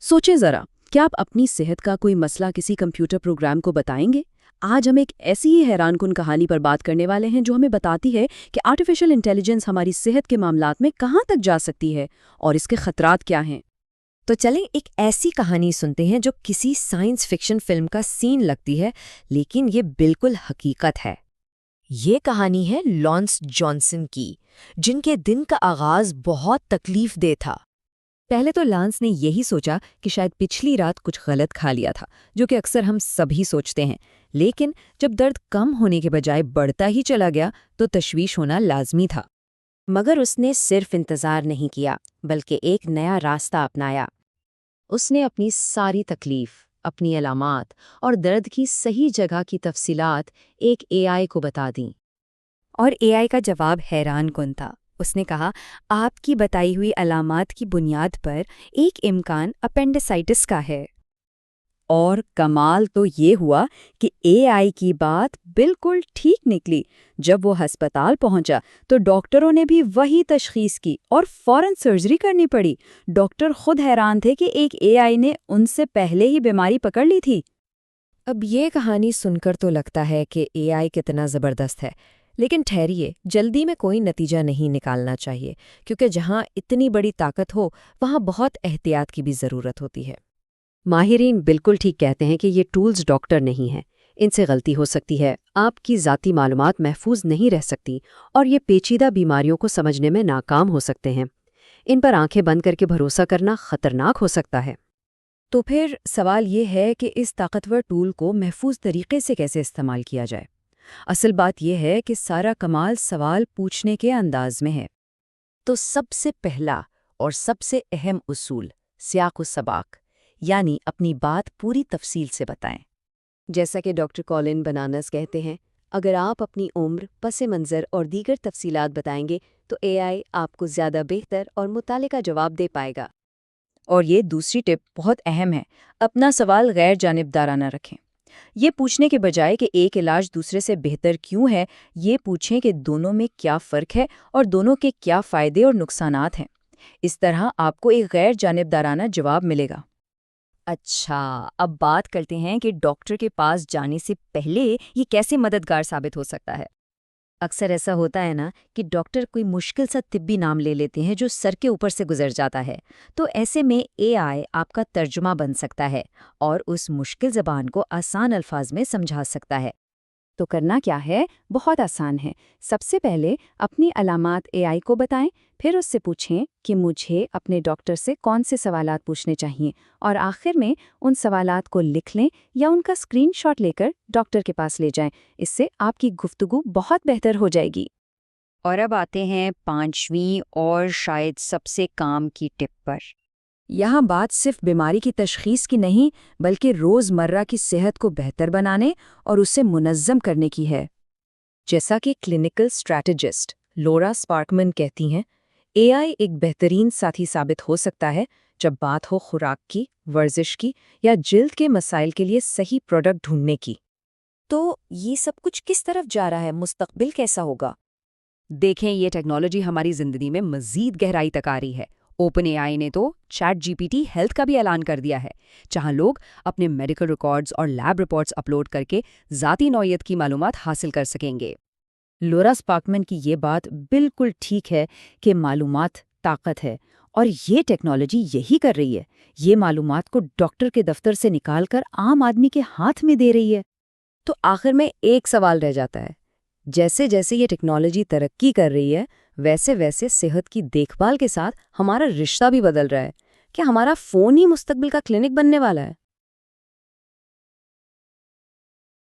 सोचें ज़रा, क्या आप अपनी सेहत का कोई मसला किसी कंप्यूटर प्रोग्राम को बताएंगे? आज हम एक ऐसी ही हैरानकुन कहानी पर बात करने वाले हैं जो हमें बताती है कि आर्टिफिशियल इंटेलिजेंस हमारी सेहत के मामलात में कहाँ तक जा सकती है और इसके खतरात क्या हैं। तो चलें एक ऐसी कहानी सुनते हैं जो किसी साइंस फिक्शन फिल्म का सीन लगती है, लेकिन ये बिल्कुल हकीकत है। ये कहानी है लॉन्स जॉनसन की, जिनके दिन का आगाज बहुत तकलीफ दे था। पहले तो लांस ने यही सोचा कि शायद पिछली रात कुछ गलत खा लिया था, जो कि अक्सर हम सभी सोचते हैं। लेकिन जब दर्द कम होने के बजाय बढ़ता ही चला गया तो तशवीश होना लाजमी था। मगर उसने सिर्फ इंतजार नहीं किया, बल्कि एक नया रास्ता अपनाया। उसने अपनी सारी तकलीफ, अपनी अलामात और दर्द की सही जगह की तफसीलात एक एआई को बता दी। और एआई का जवाब हैरानकुन था। उसने कहा, आपकी बताई हुई अलामात की बुनियाद पर एक इम्कान अपेंडिसाइटिस का है। और कमाल तो ये हुआ कि एआई की बात बिल्कुल ठीक निकली। जब वो अस्पताल पहुंचा तो डॉक्टरों ने भी वही तशखीस की और फौरन सर्जरी करनी पड़ी। डॉक्टर खुद हैरान थे कि एक एआई ने उनसे पहले ही बीमारी पकड़ ली थी। अब ये कहानी सुनकर तो लगता है कि एआई कितना ज़बरदस्त है, लेकिन ठहरिए, जल्दी में कोई नतीजा नहीं निकालना चाहिए, क्योंकि जहाँ इतनी बड़ी ताकत हो वहाँ बहुत एहतियात की भी ज़रूरत होती है। माहिरीन बिल्कुल ठीक कहते हैं कि ये टूल्स डॉक्टर नहीं हैं। इनसे गलती हो सकती है, आपकी ज़ाती मालूमात महफूज नहीं रह सकती और ये पेचीदा बीमारियों को समझने में नाकाम हो सकते हैं। इन पर आंखें बंद करके भरोसा करना खतरनाक हो सकता है। तो फिर सवाल ये है कि इस ताकतवर टूल को महफूज तरीके से कैसे इस्तेमाल किया जाए। असल बात यह है कि सारा कमाल सवाल पूछने के अंदाज में है। तो सबसे पहला और सबसे अहम उसूल सियाक़ व सबाक़, यानी अपनी बात पूरी तफसील से बताएं। जैसा कि डॉक्टर कॉलिन बनानस कहते हैं, अगर आप अपनी उम्र, पस मंज़र और दीगर तफसीलात बताएंगे तो एआई आपको ज़्यादा बेहतर और मुतालिका जवाब दे पाएगा। और ये दूसरी टिप बहुत अहम है, अपना सवाल गैर जानिबदाराना रखें। ये पूछने के बजाय कि एक इलाज दूसरे से बेहतर क्यों है, ये पूछें कि दोनों में क्या फ़र्क है और दोनों के क्या फ़ायदे और नुकसानात हैं। इस तरह आपको एक गैर जानिबदाराना जवाब मिलेगा। अच्छा, अब बात करते हैं कि डॉक्टर के पास जाने से पहले ये कैसे मददगार साबित हो सकता है। अक्सर ऐसा होता है ना कि डॉक्टर कोई मुश्किल सा तिब्बी नाम ले लेते हैं जो सर के ऊपर से गुजर जाता है। तो ऐसे में एआई आपका तर्जुमा बन सकता है और उस मुश्किल ज़बान को आसान अल्फाज में समझा सकता है। तो करना क्या है, बहुत आसान है। सबसे पहले अपनी अलामात एआई को बताएं, फिर उससे पूछें कि मुझे अपने डॉक्टर से कौन से सवालात पूछने चाहिए और आखिर में उन सवालात को लिख लें या उनका स्क्रीनशॉट लेकर डॉक्टर के पास ले जाएं। इससे आपकी गुफ्तगू बहुत बेहतर हो जाएगी। और अब आते हैं पांचवीं और शायद सबसे काम की टिप पर। यहाँ बात सिर्फ बीमारी की तशखीस की नहीं, बल्कि रोज़मर्रा की सेहत को बेहतर बनाने और उसे मुनज़्ज़म करने की है। जैसा कि क्लिनिकल स्ट्रैटेजिस्ट लोरा स्पार्कमन कहती हैं, एआई एक बेहतरीन साथी साबित हो सकता है जब बात हो खुराक की, वर्जिश की या जिल्द के मसाइल के लिए सही प्रोडक्ट ढूंढने की। तो ये सब कुछ किस तरफ जा रहा है, मुस्तकबिल कैसा होगा? देखें, ये टेक्नोलॉजी हमारी ज़िंदगी में मज़ीद गहराई तक आ रही है। ओपन एआई ने तो चैट जीपीटी हेल्थ का भी ऐलान कर दिया है, जहां लोग अपने मेडिकल रिकॉर्ड्स और लैब रिपोर्ट्स अपलोड करके ज़ाती नौइयत की मालूमात हासिल कर सकेंगे। लोरा स्पार्कमन की ये बात बिल्कुल ठीक है कि मालूमात ताकत है और ये टेक्नोलॉजी यही कर रही है। ये मालूमात को डॉक्टर के दफ्तर से निकालकर आम आदमी के हाथ में दे रही है। तो आखिर में एक सवाल रह जाता है, जैसे जैसे ये टेक्नोलॉजी तरक्की कर रही है, वैसे वैसे सेहत की देखभाल के साथ हमारा रिश्ता भी बदल रहा है। क्या हमारा फ़ोन ही मुस्तकबिल का क्लिनिक बनने वाला है?